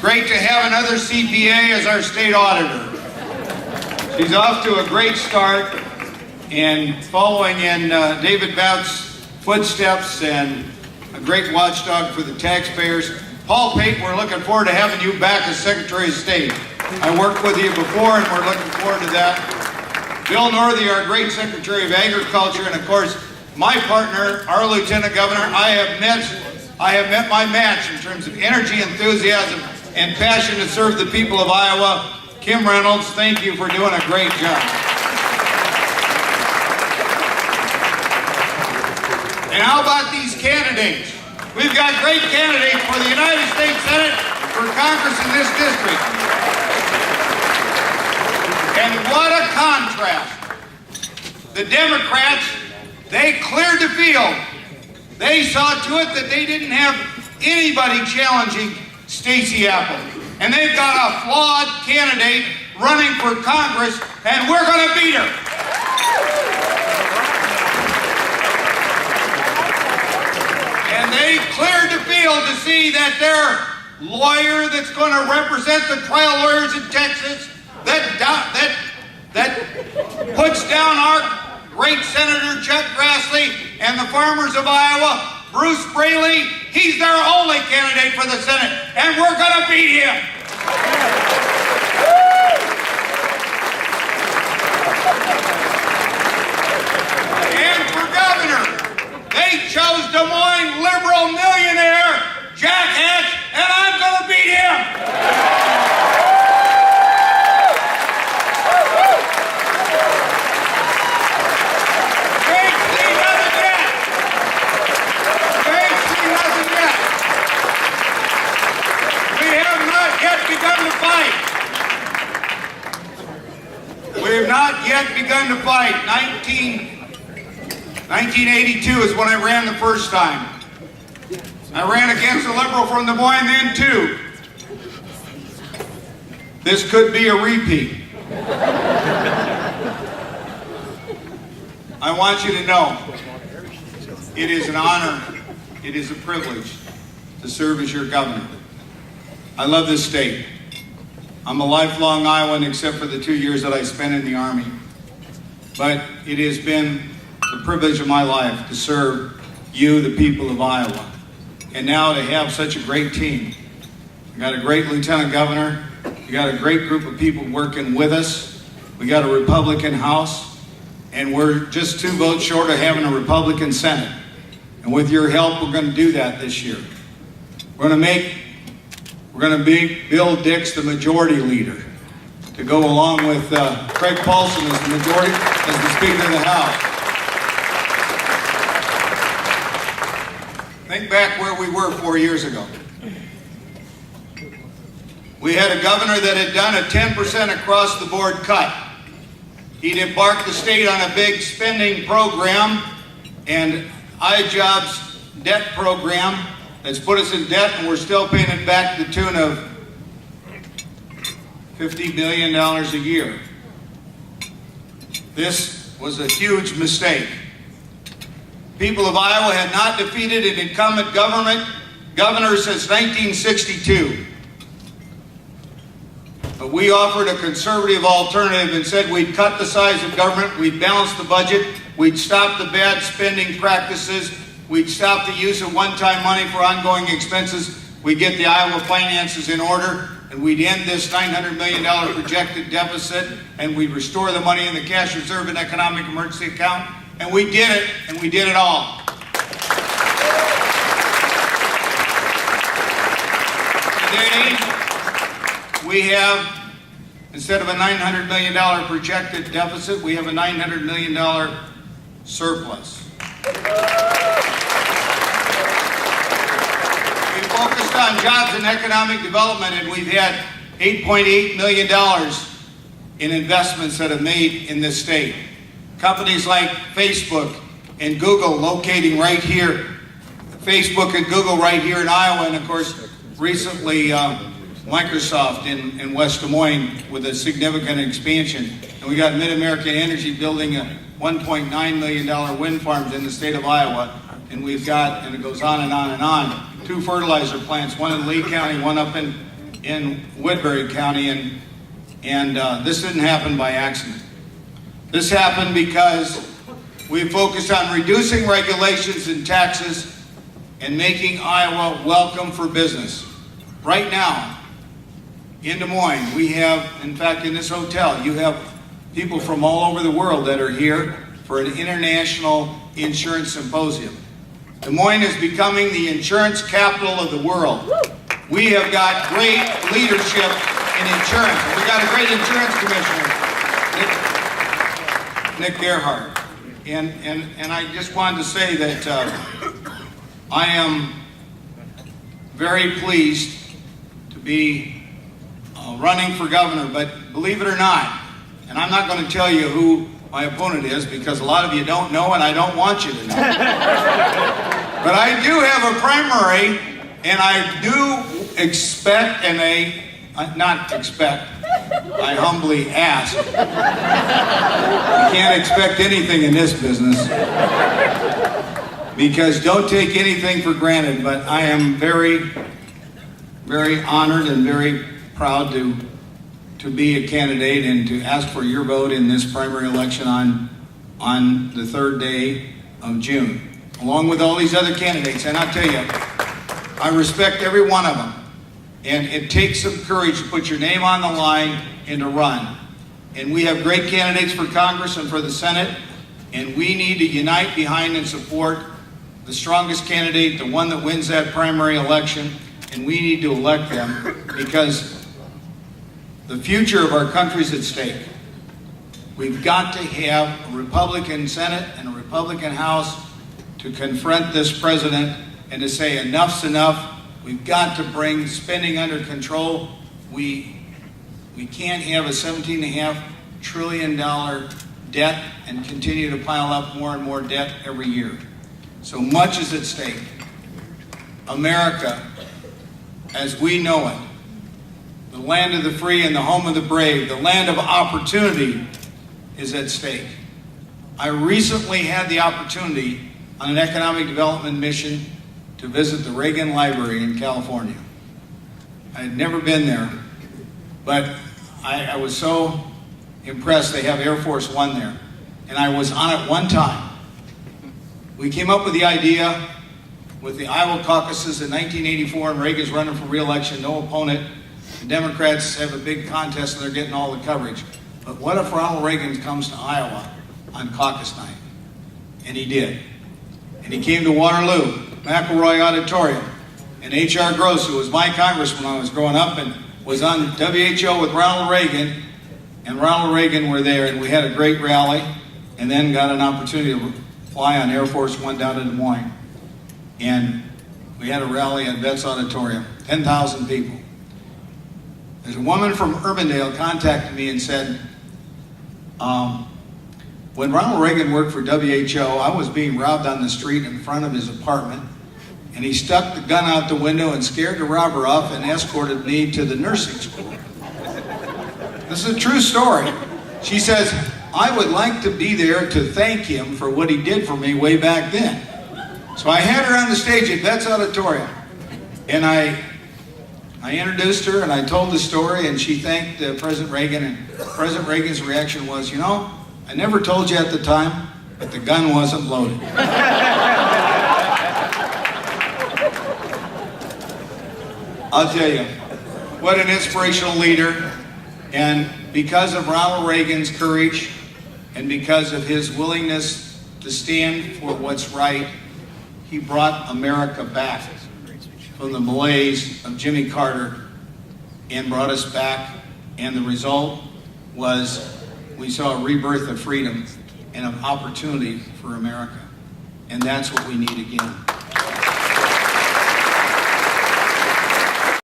Great to have another CPA as our state auditor. She's off to a great start and following in David Boutt's footsteps and a great watchdog for the taxpayers. Paul Pate, we're looking forward to having you back as Secretary of State. I worked with you before and we're looking forward to that. Bill Northey, our great Secretary of Agriculture, and of course, my partner, our Lieutenant Governor. I have met my match in terms of energy, enthusiasm, and passion to serve the people of Iowa. Kim Reynolds, thank you for doing a great job. And how about these candidates? We've got great candidates for the United States Senate, for Congress in this district. And what a contrast. The Democrats, they cleared the field. They saw to it that they didn't have anybody challenging Stacey Aplin. And they've got a flawed candidate running for Congress, and we're going to beat her. And they cleared the field to see that their lawyer that's going to represent the trial lawyers in Texas, that puts down our great Senator Chuck Grassley and the farmers of Iowa, Bruce Braley, he's their only candidate for the Senate, and we're going to beat him. And for governor, they chose Des Moines liberal millionaire Jack Hatch, and I'm going to beat him. We have not yet begun to fight. 1982 is when I ran the first time. I ran against a liberal from Des Moines then too. This could be a repeat. I want you to know it is an honor, it is a privilege to serve as your governor. I love this state. I'm a lifelong Iowan except for the 2 years that I spent in the Army. But it has been the privilege of my life to serve you, the people of Iowa. And now to have such a great team. We got a great Lieutenant Governor. We got a great group of people working with us. We got a Republican House. And we're just 2 votes short of having a Republican Senate. And with your help, we're going to do that this year. We're going to make Bill Dix the majority leader to go along with Craig Paulson as the Speaker of the House. Think back where we were 4 years ago. We had a governor that had done a 10% across the board cut. He'd embarked the state on a big spending program and iJobs debt program that's put us in debt, and we're still paying it back to the tune of $50 million a year. This was a huge mistake. People of Iowa had not defeated an incumbent governor since 1962. But we offered a conservative alternative and said we'd cut the size of government, we'd balance the budget, we'd stop the bad spending practices, we'd stop the use of one-time money for ongoing expenses, we'd get the Iowa finances in order, and we'd end this $900 million projected deficit, and we'd restore the money in the cash reserve and economic emergency account, and we did it, and we did it all. Today, we have, instead of a $900 million projected deficit, we have a $900 million surplus. We focused on jobs and economic development, and we've had $8.8 million in investments that have made in this state. Companies like Facebook and Google locating right here, Facebook and Google right here in Iowa, and of course, recently Microsoft in West Des Moines with a significant expansion. And we got Mid-American Energy building a $1.9 million wind farms in the state of Iowa. And we've got, and it goes on and on and on, 2 fertilizer plants, one in Lee County, one up in in Woodbury County, and this didn't happen by accident. This happened because we focused on reducing regulations and taxes and making Iowa welcome for business. Right now, in Des Moines, we have, in fact, in this hotel, you have people from all over the world that are here for an international insurance symposium. Des Moines is becoming the insurance capital of the world. We have got great leadership in insurance. We got a great insurance commissioner, Nick Gerhardt. And I just wanted to say that I am very pleased to be running for governor, but believe it or not, and I'm not going to tell you who my opponent is because a lot of you don't know and I don't want you to know. But I do have a primary, and I do expect, and I humbly ask. You can't expect anything in this business because don't take anything for granted, but I am very, very honored and very proud to be a candidate and to ask for your vote in this primary election on the 3rd day of June, along with all these other candidates. And I'll tell you, I respect every one of them. And it takes some courage to put your name on the line and to run. And we have great candidates for Congress and for the Senate, and we need to unite behind and support the strongest candidate, the one that wins that primary election, and we need to elect them because the future of our country is at stake. We've got to have a Republican Senate and a Republican House to confront this president and to say enough's enough. We've got to bring spending under control. We can't have a $17.5 trillion debt and continue to pile up more and more debt every year. So much is at stake. America, as we know it, the land of the free and the home of the brave, the land of opportunity is at stake. I recently had the opportunity on an economic development mission to visit the Reagan Library in California. I had never been there, but I was so impressed. They have Air Force One there, and I was on it one time. We came up with the idea with the Iowa caucuses in 1984, and Reagan's running for re-election, no opponent. The Democrats have a big contest, and they're getting all the coverage. But what if Ronald Reagan comes to Iowa on caucus night? And he did. And he came to Waterloo, McElroy Auditorium, and H.R. Gross, who was my congressman when I was growing up, and was on WHO with Ronald Reagan, and Ronald Reagan were there, and we had a great rally, and then got an opportunity to fly on Air Force One down to Des Moines. And we had a rally at Vets Auditorium, 10,000 people. There's a woman from Urbandale contacted me and said, when Ronald Reagan worked for WHO, I was being robbed on the street in front of his apartment, and he stuck the gun out the window and scared the robber off and escorted me to the nursing school. This is a true story. She says, I would like to be there to thank him for what he did for me way back then. So I had her on the stage at Vets Auditorium, and I introduced her and I told the story, and she thanked President Reagan, and President Reagan's reaction was, you know, I never told you at the time, but the gun wasn't loaded. I'll tell you, what an inspirational leader. And because of Ronald Reagan's courage and because of his willingness to stand for what's right, he brought America back from the malaise of Jimmy Carter and brought us back. And the result was we saw a rebirth of freedom and of opportunity for America. And that's what we need again.